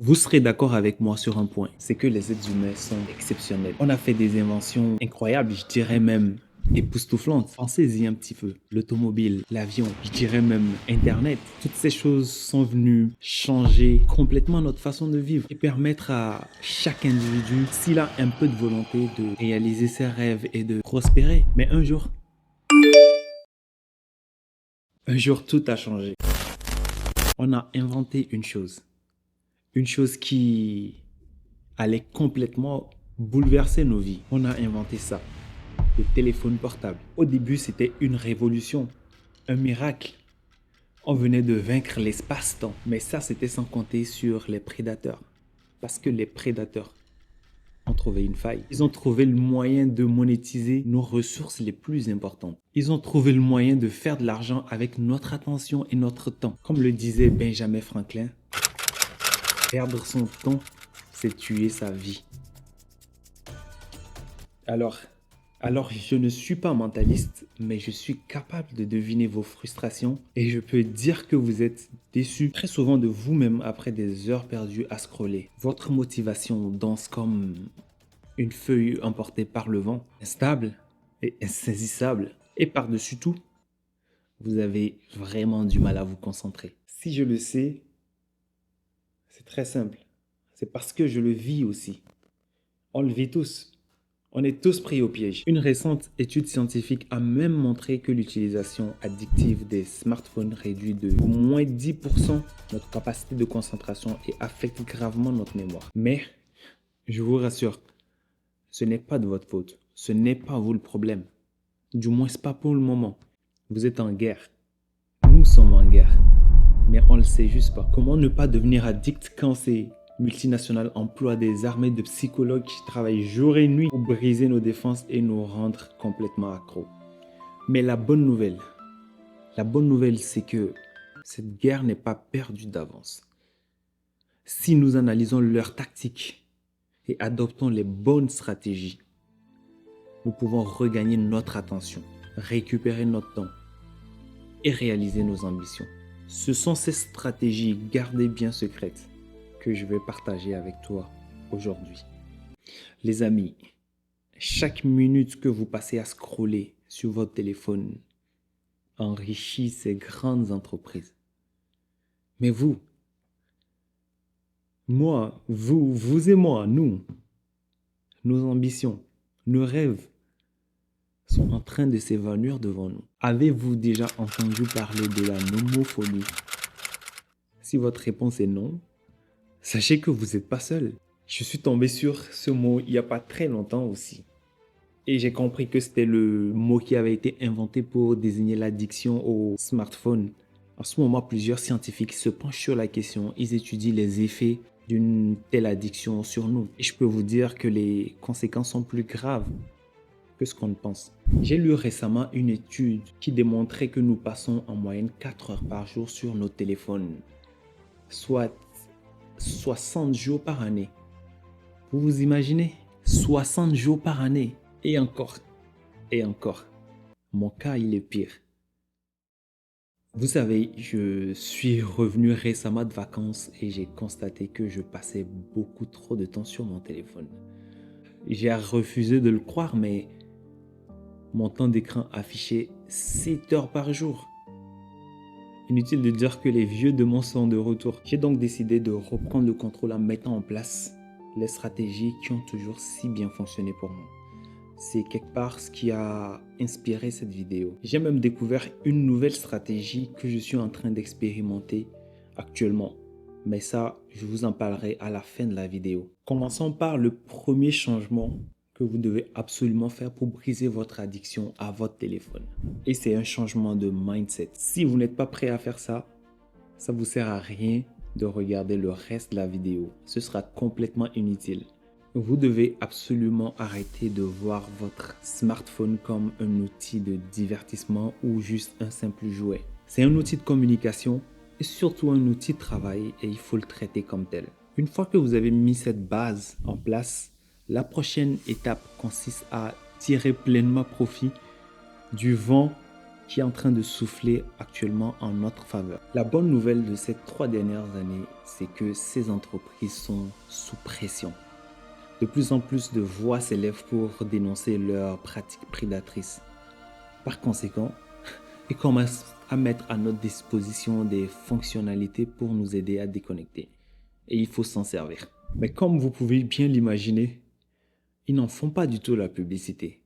Vous serez d'accord avec moi sur un point, c'est que les êtres humains sont exceptionnels. On a fait des inventions incroyables, je dirais même époustouflantes. Pensez-y un petit peu. L'automobile, l'avion, je dirais même Internet. Toutes ces choses sont venues changer complètement notre façon de vivre et permettre à chaque individu, s'il a un peu de volonté, de réaliser ses rêves et de prospérer. Mais un jour, tout a changé. On a inventé une chose qui allait complètement bouleverser nos vies. On a inventé ça, le téléphone portable. Au début, c'était une révolution, un miracle. On venait de vaincre l'espace-temps, mais ça, c'était sans compter sur les prédateurs. Parce que les prédateurs ont trouvé une faille. Ils ont trouvé le moyen de monétiser nos ressources les plus importantes. Ils ont trouvé le moyen de faire de l'argent avec notre attention et notre temps. Comme le disait Benjamin Franklin, perdre son temps, c'est tuer sa vie. Alors, je ne suis pas mentaliste, mais je suis capable de deviner vos frustrations et je peux dire que vous êtes déçus très souvent de vous-même après des heures perdues à scroller. Votre motivation danse comme une feuille emportée par le vent, instable et insaisissable. Et par-dessus tout, vous avez vraiment du mal à vous concentrer. Si je le sais, c'est très simple. C'est parce que je le vis aussi. On le vit tous. On est tous pris au piège. Une récente étude scientifique a même montré que l'utilisation addictive des smartphones réduit de au moins 10% notre capacité de concentration et affecte gravement notre mémoire. Mais, je vous rassure, ce n'est pas de votre faute. Ce n'est pas vous le problème. Du moins, pas pour le moment. Vous êtes en guerre. Nous sommes en guerre. Mais on ne le sait juste pas. Comment ne pas devenir addict quand ces multinationales emploient des armées de psychologues qui travaillent jour et nuit pour briser nos défenses et nous rendre complètement accros? Mais la bonne nouvelle, c'est que cette guerre n'est pas perdue d'avance. Si nous analysons leurs tactiques et adoptons les bonnes stratégies, nous pouvons regagner notre attention, récupérer notre temps et réaliser nos ambitions. Ce sont ces stratégies gardées bien secrètes que je vais partager avec toi aujourd'hui. Les amis, chaque minute que vous passez à scroller sur votre téléphone enrichit ces grandes entreprises. Mais vous et moi, nos ambitions, nos rêves sont en train de s'évanouir devant nous. Avez-vous déjà entendu parler de la nomophobie? Si votre réponse est non, sachez que vous n'êtes pas seul. Je suis tombé sur ce mot il n'y a pas très longtemps aussi. Et j'ai compris que c'était le mot qui avait été inventé pour désigner l'addiction au smartphone. En ce moment, plusieurs scientifiques se penchent sur la question. Ils étudient les effets d'une telle addiction sur nous. Et je peux vous dire que les conséquences sont plus graves que ce qu'on ne pense. J'ai lu récemment une étude qui démontrait que nous passons en moyenne 4 heures par jour sur nos téléphones, soit 60 jours par année. Vous vous imaginez? 60 jours par année. Et encore. Mon cas, il est pire. Vous savez, je suis revenu récemment de vacances et j'ai constaté que je passais beaucoup trop de temps sur mon téléphone. J'ai refusé de le croire, mais mon temps d'écran affichait 7 heures par jour. Inutile de dire que les vieux de mon sont de retour. J'ai donc décidé de reprendre le contrôle en mettant en place les stratégies qui ont toujours si bien fonctionné pour moi. C'est quelque part ce qui a inspiré cette vidéo. J'ai même découvert une nouvelle stratégie que je suis en train d'expérimenter actuellement. Mais ça, je vous en parlerai à la fin de la vidéo. Commençons par le premier changement que vous devez absolument faire pour briser votre addiction à votre téléphone. Et c'est un changement de mindset. Si vous n'êtes pas prêt à faire ça, ça vous sert à rien de regarder le reste de la vidéo. Ce sera complètement inutile. Vous devez absolument arrêter de voir votre smartphone comme un outil de divertissement ou juste un simple jouet. C'est un outil de communication et surtout un outil de travail et il faut le traiter comme tel. Une fois que vous avez mis cette base en place, la prochaine étape consiste à tirer pleinement profit du vent qui est en train de souffler actuellement en notre faveur. La bonne nouvelle de ces 3 dernières années, c'est que ces entreprises sont sous pression. De plus en plus de voix s'élèvent pour dénoncer leurs pratiques prédatrices. Par conséquent, ils commencent à mettre à notre disposition des fonctionnalités pour nous aider à déconnecter. Et il faut s'en servir. Mais comme vous pouvez bien l'imaginer, ils n'en font pas du tout la publicité.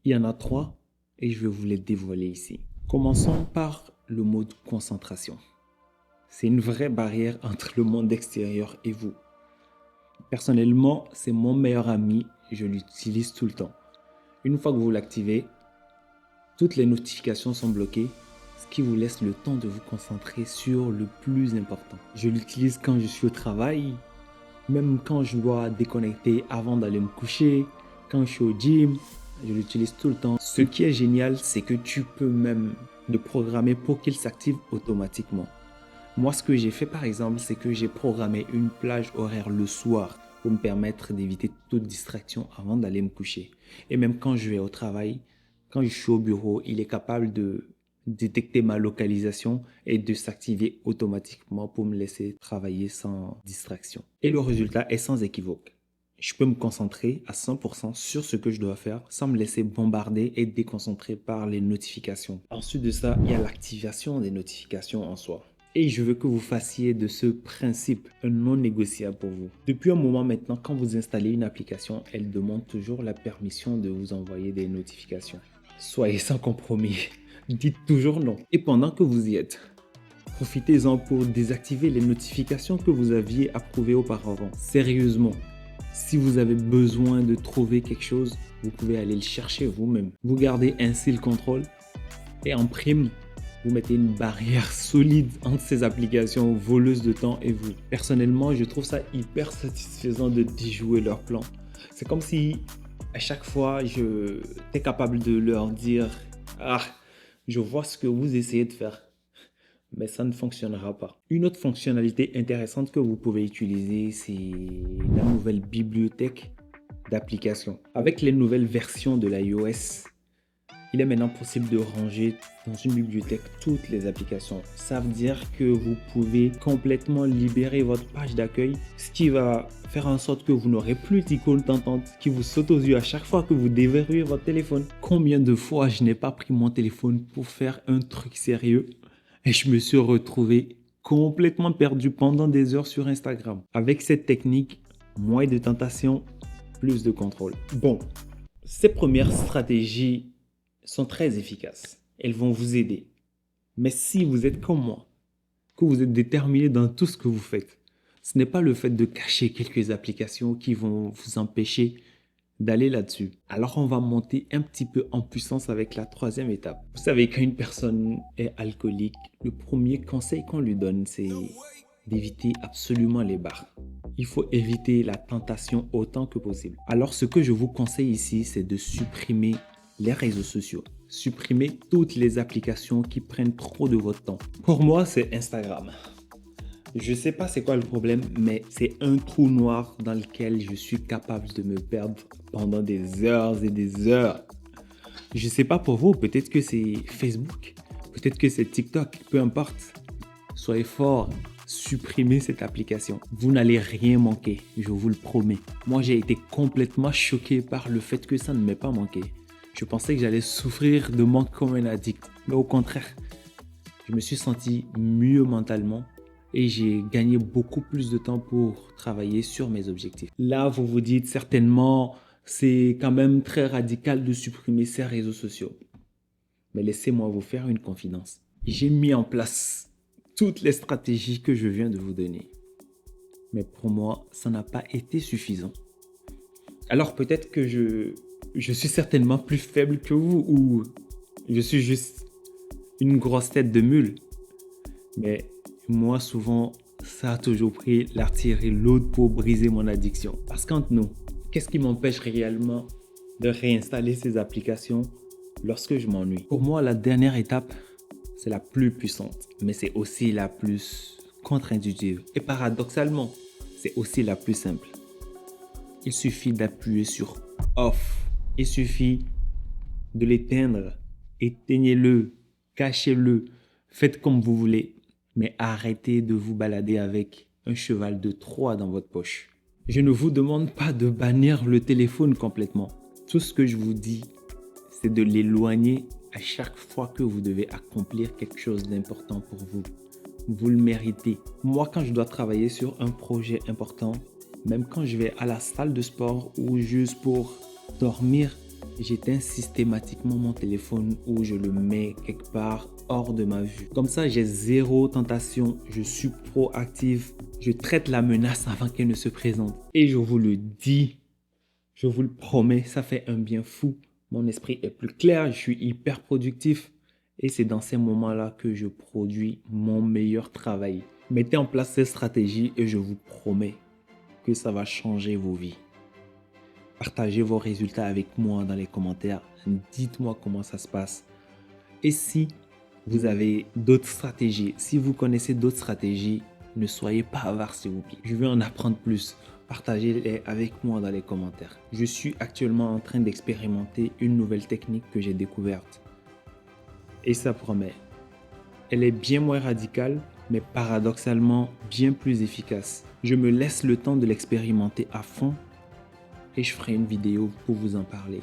Il y en a 3 et je vais vous les dévoiler ici. Commençons par le mode concentration. C'est une vraie barrière entre le monde extérieur et vous. Personnellement, c'est mon meilleur ami, je l'utilise tout le temps. Une fois que vous l'activez, toutes les notifications sont bloquées, ce qui vous laisse le temps de vous concentrer sur le plus important. Je l'utilise quand je suis au travail, même quand je dois déconnecter avant d'aller me coucher, quand je suis au gym, je l'utilise tout le temps. Ce qui est génial, c'est que tu peux même le programmer pour qu'il s'active automatiquement. Moi, ce que j'ai fait par exemple, c'est que j'ai programmé une plage horaire le soir pour me permettre d'éviter toute distraction avant d'aller me coucher. Et même quand je vais au travail, quand je suis au bureau, il est capable de détecter ma localisation et de s'activer automatiquement pour me laisser travailler sans distraction. Et le résultat est sans équivoque. Je peux me concentrer à 100% sur ce que je dois faire sans me laisser bombarder et déconcentrer par les notifications. Ensuite de ça, il y a l'activation des notifications en soi. Et je veux que vous fassiez de ce principe un non négociable pour vous. Depuis un moment maintenant, quand vous installez une application, elle demande toujours la permission de vous envoyer des notifications. Soyez sans compromis. Dites toujours non. Et pendant que vous y êtes, profitez-en pour désactiver les notifications que vous aviez approuvées auparavant. Sérieusement, si vous avez besoin de trouver quelque chose, vous pouvez aller le chercher vous-même. Vous gardez ainsi le contrôle et en prime, vous mettez une barrière solide entre ces applications voleuses de temps et vous. Personnellement, je trouve ça hyper satisfaisant de déjouer leur plan. C'est comme si à chaque fois, j'étais capable de leur dire « Ah, je vois ce que vous essayez de faire. » Mais ça ne fonctionnera pas. Une autre fonctionnalité intéressante que vous pouvez utiliser, c'est la nouvelle bibliothèque d'applications. Avec les nouvelles versions de l'iOS, il est maintenant possible de ranger dans une bibliothèque toutes les applications. Ça veut dire que vous pouvez complètement libérer votre page d'accueil, ce qui va faire en sorte que vous n'aurez plus d'icônes tentantes qui vous sautent aux yeux à chaque fois que vous déverrouillez votre téléphone. Combien de fois je n'ai pas pris mon téléphone pour faire un truc sérieux et je me suis retrouvé complètement perdu pendant des heures sur Instagram. Avec cette technique, moins de tentation, plus de contrôle. Bon, ces premières stratégies sont très efficaces. Elles vont vous aider. Mais si vous êtes comme moi, que vous êtes déterminé dans tout ce que vous faites, ce n'est pas le fait de cacher quelques applications qui vont vous empêcher d'aller là-dessus. Alors on va monter un petit peu en puissance avec la 3e étape. Vous savez, quand une personne est alcoolique, le premier conseil qu'on lui donne, c'est d'éviter absolument les bars. Il faut éviter la tentation autant que possible. Alors ce que je vous conseille ici, c'est de supprimer les réseaux sociaux. Supprimez toutes les applications qui prennent trop de votre temps. Pour moi, c'est Instagram. Je sais pas c'est quoi le problème, mais c'est un trou noir dans lequel je suis capable de me perdre pendant des heures et des heures. Je sais pas pour vous, peut-être que c'est Facebook, peut-être que c'est TikTok, peu importe. Soyez forts, supprimez cette application. Vous n'allez rien manquer, je vous le promets. Moi, j'ai été complètement choqué par le fait que ça ne m'ait pas manqué. Je pensais que j'allais souffrir de manque comme un addict, mais au contraire, je me suis senti mieux mentalement et j'ai gagné beaucoup plus de temps pour travailler sur mes objectifs. Là, vous vous dites certainement, c'est quand même très radical de supprimer ces réseaux sociaux. Mais laissez-moi vous faire une confidence. J'ai mis en place toutes les stratégies que je viens de vous donner. Mais pour moi, ça n'a pas été suffisant. Alors peut-être que je suis certainement plus faible que vous ou je suis juste une grosse tête de mule. Mais moi, souvent, ça a toujours pris l'artillerie lourde pour briser mon addiction. Parce qu'entre nous, qu'est-ce qui m'empêche réellement de réinstaller ces applications lorsque je m'ennuie? Pour moi, la dernière étape, c'est la plus puissante, mais c'est aussi la plus contre-intuitive. Et paradoxalement, c'est aussi la plus simple. Il suffit d'appuyer sur Off. Il suffit de l'éteindre. Éteignez-le. cachez-le, faites comme vous voulez, mais arrêtez de vous balader avec un cheval de Troie dans votre poche. Je ne vous demande pas de bannir le téléphone complètement. Tout ce que je vous dis, c'est de l'éloigner à chaque fois que vous devez accomplir quelque chose d'important pour vous. Vous le méritez. Moi, quand je dois travailler sur un projet important, même quand je vais à la salle de sport ou juste pour dormir, j'éteins systématiquement mon téléphone ou je le mets quelque part hors de ma vue. Comme ça, j'ai zéro tentation, je suis proactif, je traite la menace avant qu'elle ne se présente. Et je vous le dis, je vous le promets, ça fait un bien fou. Mon esprit est plus clair, je suis hyper productif. Et c'est dans ces moments-là que je produis mon meilleur travail. Mettez en place cette stratégie et je vous promets que ça va changer vos vies. Partagez vos résultats avec moi dans les commentaires. Dites-moi comment ça se passe. Et si vous avez d'autres stratégies, si vous connaissez d'autres stratégies, ne soyez pas avare s'il vous plaît. Je veux en apprendre plus. Partagez-les avec moi dans les commentaires. Je suis actuellement en train d'expérimenter une nouvelle technique que j'ai découverte. Et ça promet. Elle est bien moins radicale, mais paradoxalement bien plus efficace. Je me laisse le temps de l'expérimenter à fond et je ferai une vidéo pour vous en parler.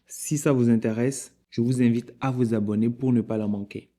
Si ça vous intéresse, je vous invite à vous abonner pour ne pas la manquer.